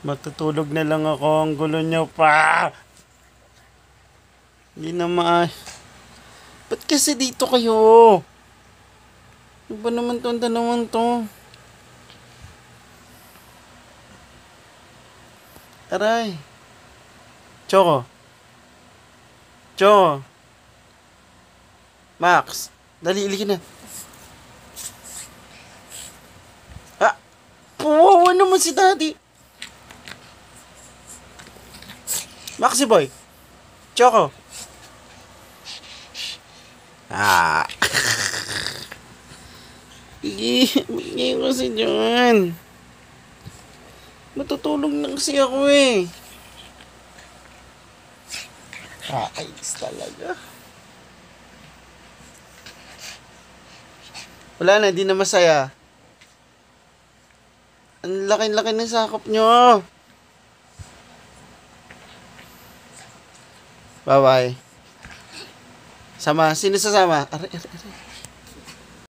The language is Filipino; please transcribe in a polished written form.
Matutulog na lang ako. Ang gulo niyo pa. Hindi na Ba't kasi dito kayo? Ano ba naman to? Ang naman to? Aray. Choco. Choco. Max. Dali, iliki na. Ah! Puwawa naman si Daddy. Maxi boy. Choco. Ah. Bigay ko kasi dyan. Matutulog na kasi ako eh. Ayos talaga. Wala na, di na masaya. Ang laki-laki ng sakop nyo. Bye-bye. Sama. Sino sasama? Aray.